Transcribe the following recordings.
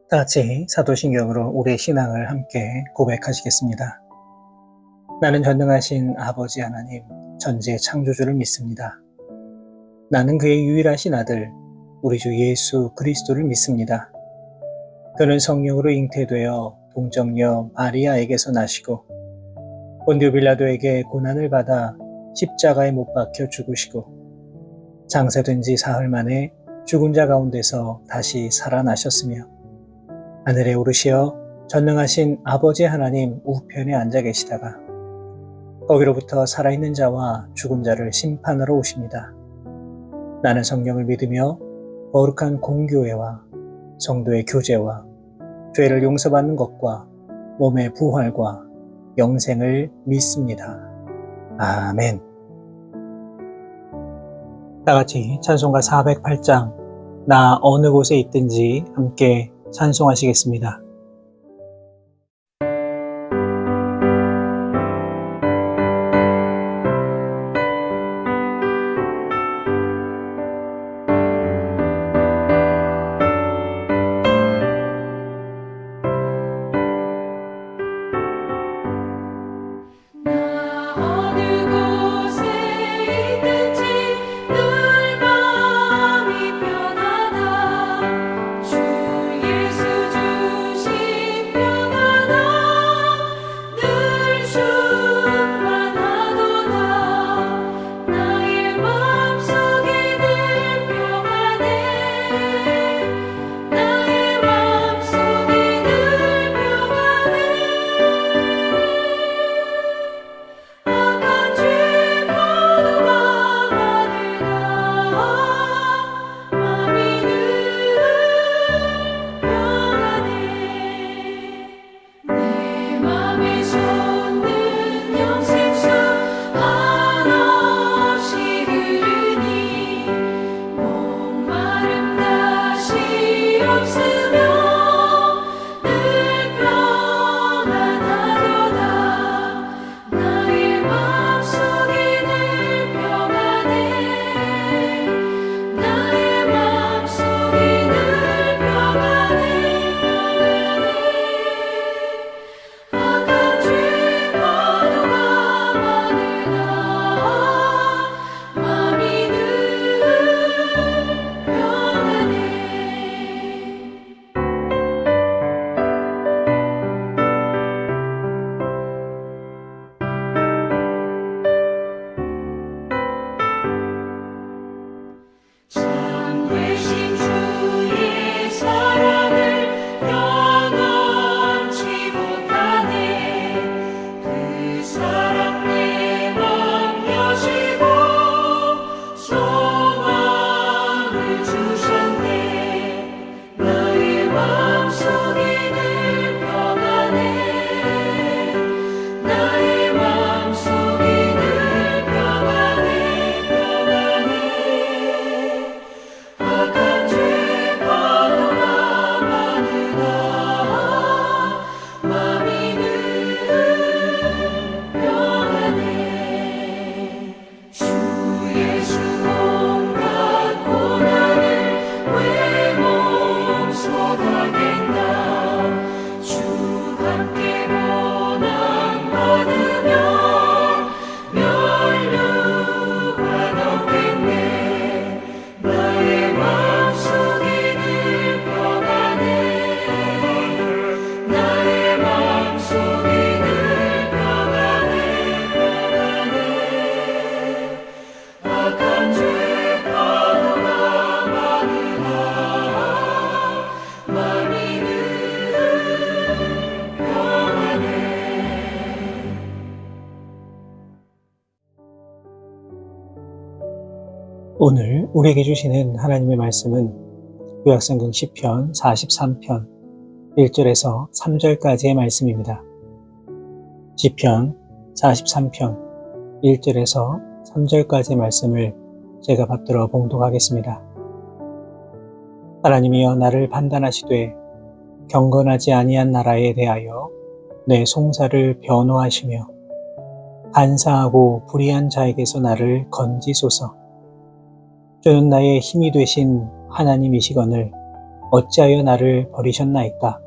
다 같이 사도신경으로 우리의 신앙을 함께 고백하시겠습니다. 나는 전능하신 아버지 하나님, 전지의 창조주를 믿습니다. 나는 그의 유일하신 아들, 우리 주 예수 그리스도를 믿습니다. 그는 성령으로 잉태되어 동정녀 마리아에게서 나시고 본디오 빌라도에게 고난을 받아 십자가에 못 박혀 죽으시고 장사된 지 사흘 만에 죽은 자 가운데서 다시 살아나셨으며 하늘에 오르시어 전능하신 아버지 하나님 우편에 앉아 계시다가 거기로부터 살아있는 자와 죽은 자를 심판하러 오십니다. 나는 성령을 믿으며 거룩한 공교회와 성도의 교제와 죄를 용서받는 것과 몸의 부활과 영생을 믿습니다. 아멘. 다같이 찬송가 408장 나 어느 곳에 있든지 함께 찬송하시겠습니다. 오늘 우리에게 주시는 하나님의 말씀은 구약성경 시편 43편 1절에서 3절까지의 말씀입니다. 시편 43편 1절에서 3절까지의 말씀을 제가 받들어 봉독하겠습니다. 하나님이여 나를 판단하시되 경건하지 아니한 나라에 대하여 내 송사를 변호하시며 간사하고 불의한 자에게서 나를 건지소서. 주는 나의 힘이 되신 하나님이시거늘 어찌하여 나를 버리셨나이까?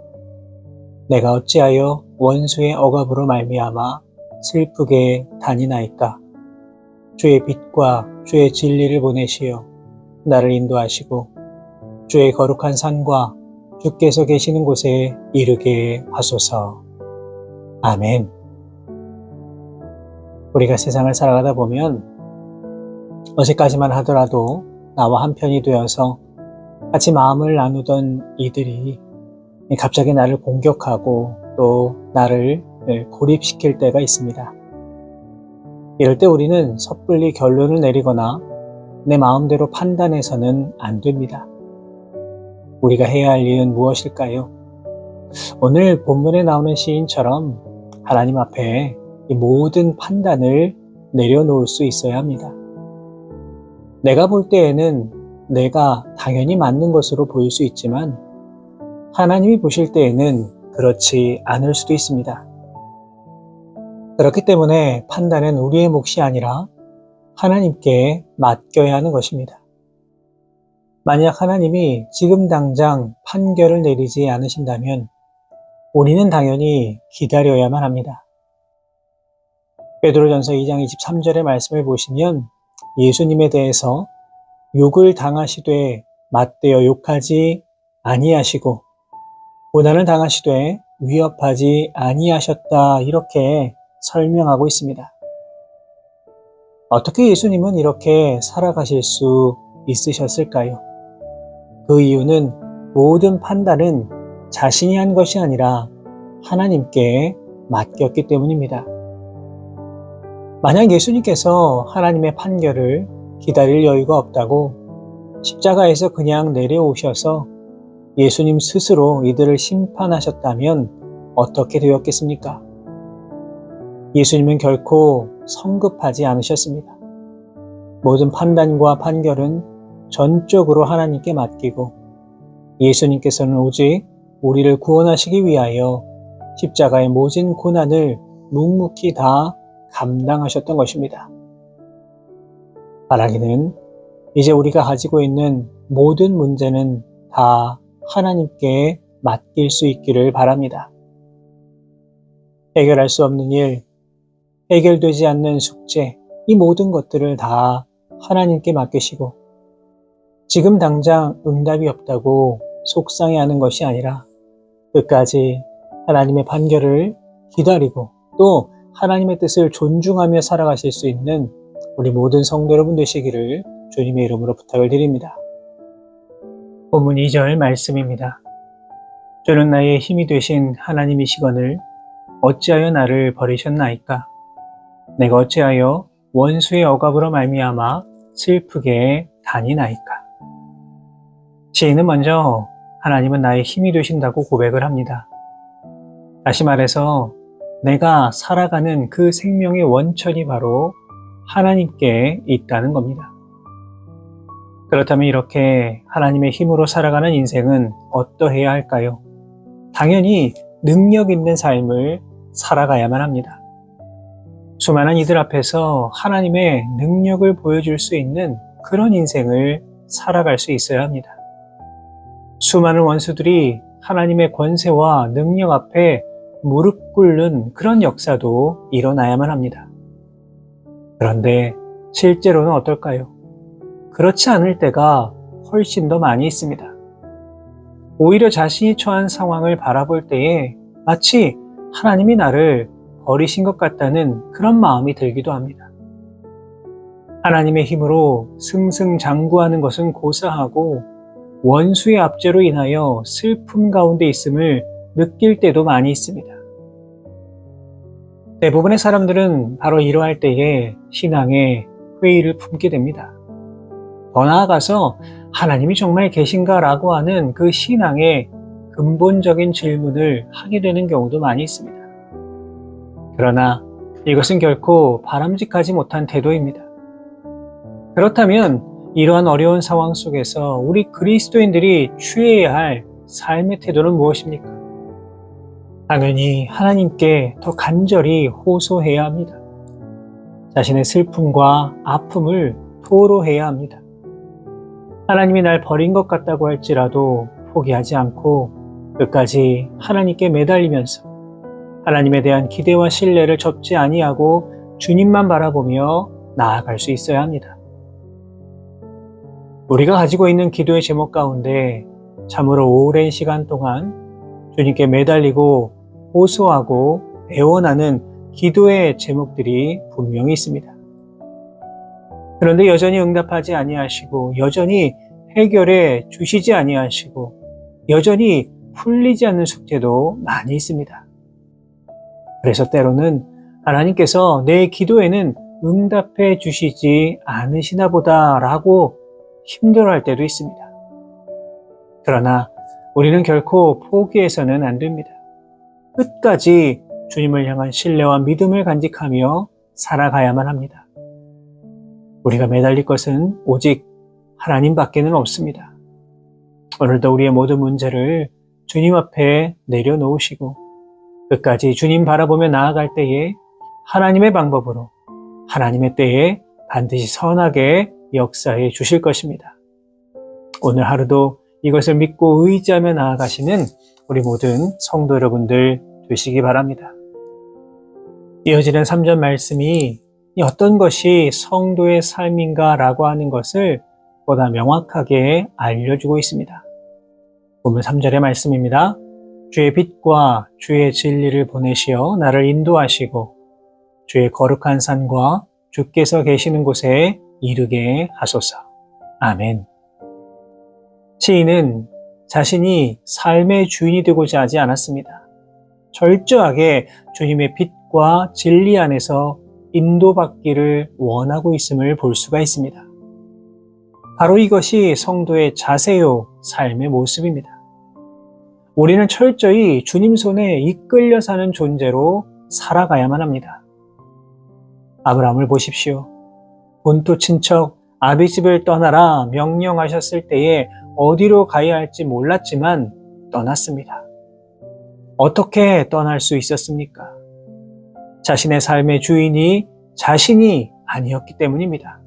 내가 어찌하여 원수의 억압으로 말미암아 슬프게 다니나이까? 주의 빛과 주의 진리를 보내시어 나를 인도하시고 주의 거룩한 산과 주께서 계시는 곳에 이르게 하소서. 아멘. 우리가 세상을 살아가다 보면 어제까지만 하더라도 나와 한편이 되어서 같이 마음을 나누던 이들이 갑자기 나를 공격하고 또 나를 고립시킬 때가 있습니다. 이럴 때 우리는 섣불리 결론을 내리거나 내 마음대로 판단해서는 안 됩니다. 우리가 해야 할 일은 무엇일까요? 오늘 본문에 나오는 시인처럼 하나님 앞에 이 모든 판단을 내려놓을 수 있어야 합니다. 내가 볼 때에는 내가 당연히 맞는 것으로 보일 수 있지만 하나님이 보실 때에는 그렇지 않을 수도 있습니다. 그렇기 때문에 판단은 우리의 몫이 아니라 하나님께 맡겨야 하는 것입니다. 만약 하나님이 지금 당장 판결을 내리지 않으신다면 우리는 당연히 기다려야만 합니다. 베드로전서 2장 23절의 말씀을 보시면 예수님에 대해서 욕을 당하시되 맞대어 욕하지 아니하시고 고난을 당하시되 위협하지 아니하셨다, 이렇게 설명하고 있습니다. 어떻게 예수님은 이렇게 살아가실 수 있으셨을까요? 그 이유는 모든 판단은 자신이 한 것이 아니라 하나님께 맡겼기 때문입니다. 만약 예수님께서 하나님의 판결을 기다릴 여유가 없다고 십자가에서 그냥 내려오셔서 예수님 스스로 이들을 심판하셨다면 어떻게 되었겠습니까? 예수님은 결코 성급하지 않으셨습니다. 모든 판단과 판결은 전적으로 하나님께 맡기고 예수님께서는 오직 우리를 구원하시기 위하여 십자가의 모진 고난을 묵묵히 다 감당하셨던 것입니다. 바라기는 이제 우리가 가지고 있는 모든 문제는 다 하나님께 맡길 수 있기를 바랍니다. 해결할 수 없는 일, 해결되지 않는 숙제, 이 모든 것들을 다 하나님께 맡기시고 지금 당장 응답이 없다고 속상해하는 것이 아니라 끝까지 하나님의 판결을 기다리고 또 하나님의 뜻을 존중하며 살아가실 수 있는 우리 모든 성도 여러분 되시기를 주님의 이름으로 부탁을 드립니다. 본문 2절 말씀입니다. 주는 나의 힘이 되신 하나님이시거늘 어찌하여 나를 버리셨나이까? 내가 어찌하여 원수의 억압으로 말미암아 슬프게 다니나이까? 시인은 먼저 하나님은 나의 힘이 되신다고 고백을 합니다. 다시 말해서 내가 살아가는 그 생명의 원천이 바로 하나님께 있다는 겁니다. 그렇다면 이렇게 하나님의 힘으로 살아가는 인생은 어떠해야 할까요? 당연히 능력 있는 삶을 살아가야만 합니다. 수많은 이들 앞에서 하나님의 능력을 보여줄 수 있는 그런 인생을 살아갈 수 있어야 합니다. 수많은 원수들이 하나님의 권세와 능력 앞에 무릎 꿇는 그런 역사도 일어나야만 합니다. 그런데 실제로는 어떨까요? 그렇지 않을 때가 훨씬 더 많이 있습니다. 오히려 자신이 처한 상황을 바라볼 때에 마치 하나님이 나를 버리신 것 같다는 그런 마음이 들기도 합니다. 하나님의 힘으로 승승장구하는 것은 고사하고 원수의 압제로 인하여 슬픔 가운데 있음을 느낄 때도 많이 있습니다. 대부분의 사람들은 바로 이러할 때에 신앙에 회의를 품게 됩니다. 더 나아가서 하나님이 정말 계신가라고 하는 그 신앙의 근본적인 질문을 하게 되는 경우도 많이 있습니다. 그러나 이것은 결코 바람직하지 못한 태도입니다. 그렇다면 이러한 어려운 상황 속에서 우리 그리스도인들이 취해야 할 삶의 태도는 무엇입니까? 당연히 하나님께 더 간절히 호소해야 합니다. 자신의 슬픔과 아픔을 토로해야 합니다. 하나님이 날 버린 것 같다고 할지라도 포기하지 않고 끝까지 하나님께 매달리면서 하나님에 대한 기대와 신뢰를 접지 아니하고 주님만 바라보며 나아갈 수 있어야 합니다. 우리가 가지고 있는 기도의 제목 가운데 참으로 오랜 시간 동안 주님께 매달리고 호소하고 애원하는 기도의 제목들이 분명히 있습니다. 그런데 여전히 응답하지 아니하시고 여전히 해결해 주시지 아니하시고 여전히 풀리지 않는 숙제도 많이 있습니다. 그래서 때로는 하나님께서 내 기도에는 응답해 주시지 않으시나 보다라고 힘들어할 때도 있습니다. 그러나 우리는 결코 포기해서는 안 됩니다. 끝까지 주님을 향한 신뢰와 믿음을 간직하며 살아가야만 합니다. 우리가 매달릴 것은 오직 하나님밖에는 없습니다. 오늘도 우리의 모든 문제를 주님 앞에 내려놓으시고 끝까지 주님 바라보며 나아갈 때에 하나님의 방법으로 하나님의 때에 반드시 선하게 역사해 주실 것입니다. 오늘 하루도 이것을 믿고 의지하며 나아가시는 우리 모든 성도 여러분들 되시기 바랍니다. 이어지는 3절 말씀이 어떤 것이 성도의 삶인가라고 하는 것을 보다 명확하게 알려주고 있습니다. 보면 3절의 말씀입니다. 주의 빛과 주의 진리를 보내시어 나를 인도하시고 주의 거룩한 산과 주께서 계시는 곳에 이르게 하소서. 아멘. 시인은 자신이 삶의 주인이 되고자 하지 않았습니다. 철저하게 주님의 빛과 진리 안에서 인도받기를 원하고 있음을 볼 수가 있습니다. 바로 이것이 성도의 자세요, 삶의 모습입니다. 우리는 철저히 주님 손에 이끌려 사는 존재로 살아가야만 합니다. 아브라함을 보십시오. 본토 친척 아비집을 떠나라 명령하셨을 때에 어디로 가야 할지 몰랐지만 떠났습니다. 어떻게 떠날 수 있었습니까? 자신의 삶의 주인이 자신이 아니었기 때문입니다.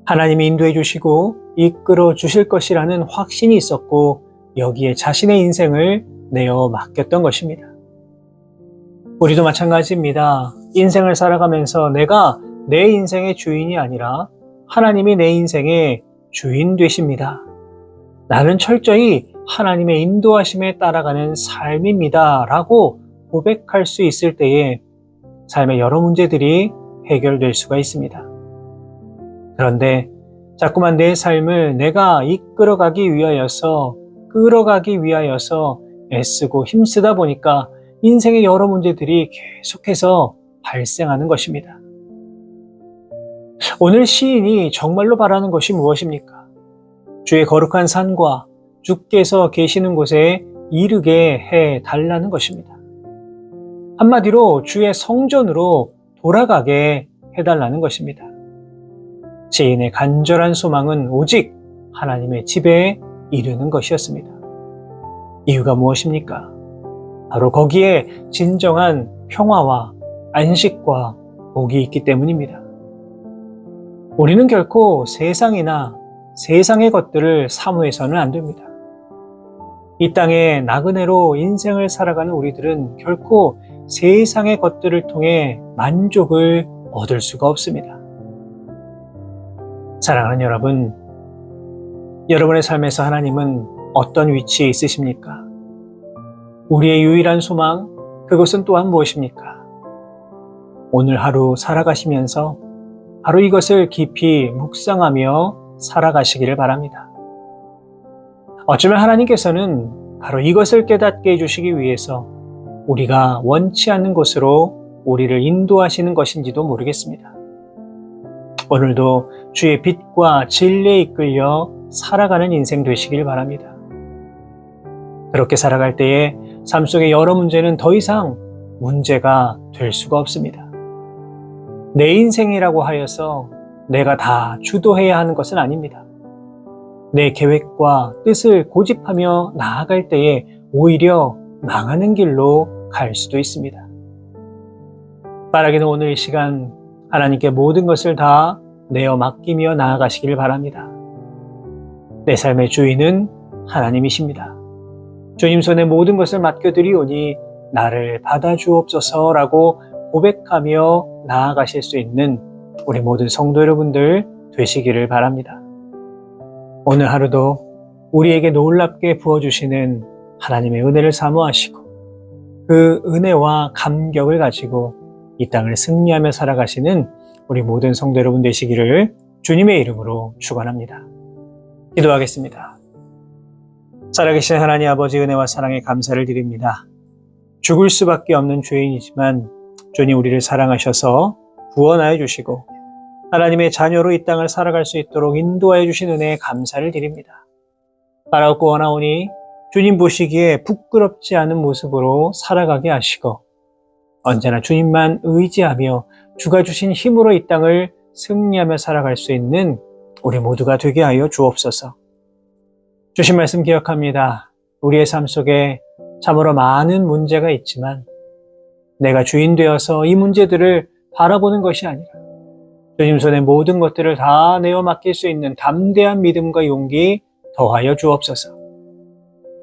하나님이 인도해 주시고 이끌어 주실 것이라는 확신이 있었고 여기에 자신의 인생을 내어 맡겼던 것입니다. 우리도 마찬가지입니다. 인생을 살아가면서 내가 내 인생의 주인이 아니라 하나님이 내 인생의 주인 되십니다. 나는 철저히 하나님의 인도하심에 따라가는 삶입니다. 라고 고백할 수 있을 때에 삶의 여러 문제들이 해결될 수가 있습니다. 그런데 자꾸만 내 삶을 내가 이끌어가기 위하여서 끌어가기 위하여서 애쓰고 힘쓰다 보니까 인생의 여러 문제들이 계속해서 발생하는 것입니다. 오늘 시인이 정말로 바라는 것이 무엇입니까? 주의 거룩한 산과 주께서 계시는 곳에 이르게 해 달라는 것입니다. 한마디로 주의 성전으로 돌아가게 해달라는 것입니다. 시인의 간절한 소망은 오직 하나님의 집에 이르는 것이었습니다. 이유가 무엇입니까? 바로 거기에 진정한 평화와 안식과 복이 있기 때문입니다. 우리는 결코 세상이나 세상의 것들을 사모해서는 안 됩니다. 이 땅의 나그네로 인생을 살아가는 우리들은 결코 세상의 것들을 통해 만족을 얻을 수가 없습니다. 사랑하는 여러분, 여러분의 삶에서 하나님은 어떤 위치에 있으십니까? 우리의 유일한 소망, 그것은 또한 무엇입니까? 오늘 하루 살아가시면서 바로 이것을 깊이 묵상하며 살아가시기를 바랍니다. 어쩌면 하나님께서는 바로 이것을 깨닫게 해주시기 위해서 우리가 원치 않는 곳으로 우리를 인도하시는 것인지도 모르겠습니다. 오늘도 주의 빛과 진리에 이끌려 살아가는 인생 되시길 바랍니다. 그렇게 살아갈 때에 삶 속의 여러 문제는 더 이상 문제가 될 수가 없습니다. 내 인생이라고 하여서 내가 다 주도해야 하는 것은 아닙니다. 내 계획과 뜻을 고집하며 나아갈 때에 오히려 망하는 길로 갈 수도 있습니다. 바라기는 오늘 이 시간 하나님께 모든 것을 다 내어 맡기며 나아가시길 바랍니다. 내 삶의 주인은 하나님이십니다. 주님 손에 모든 것을 맡겨드리오니 나를 받아주옵소서라고 고백하며 나아가실 수 있는 우리 모든 성도 여러분들 되시기를 바랍니다. 오늘 하루도 우리에게 놀랍게 부어주시는 하나님의 은혜를 사모하시고 그 은혜와 감격을 가지고 이 땅을 승리하며 살아가시는 우리 모든 성도 여러분 되시기를 주님의 이름으로 축원합니다. 기도하겠습니다. 살아계신 하나님 아버지 은혜와 사랑에 감사를 드립니다. 죽을 수밖에 없는 죄인이지만 주님 우리를 사랑하셔서 구원하여 주시고 하나님의 자녀로 이 땅을 살아갈 수 있도록 인도하여 주신 은혜에 감사를 드립니다. 바라옵고 원하오니 주님 보시기에 부끄럽지 않은 모습으로 살아가게 하시고 언제나 주님만 의지하며 주가 주신 힘으로 이 땅을 승리하며 살아갈 수 있는 우리 모두가 되게 하여 주옵소서. 주신 말씀 기억합니다. 우리의 삶 속에 참으로 많은 문제가 있지만 내가 주인 되어서 이 문제들을 바라보는 것이 아니라 주님 손에 모든 것들을 다 내어 맡길 수 있는 담대한 믿음과 용기 더하여 주옵소서.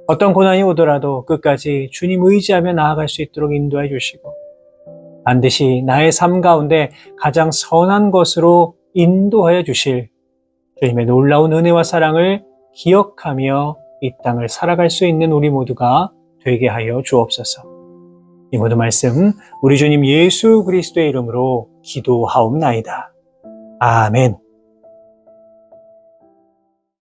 어떤 고난이 오더라도 끝까지 주님 의지하며 나아갈 수 있도록 인도해 주시고 반드시 나의 삶 가운데 가장 선한 것으로 인도하여 주실 주님의 놀라운 은혜와 사랑을 기억하며 이 땅을 살아갈 수 있는 우리 모두가 되게 하여 주옵소서. 이 모든 말씀 우리 주님 예수 그리스도의 이름으로 기도하옵나이다. 아멘.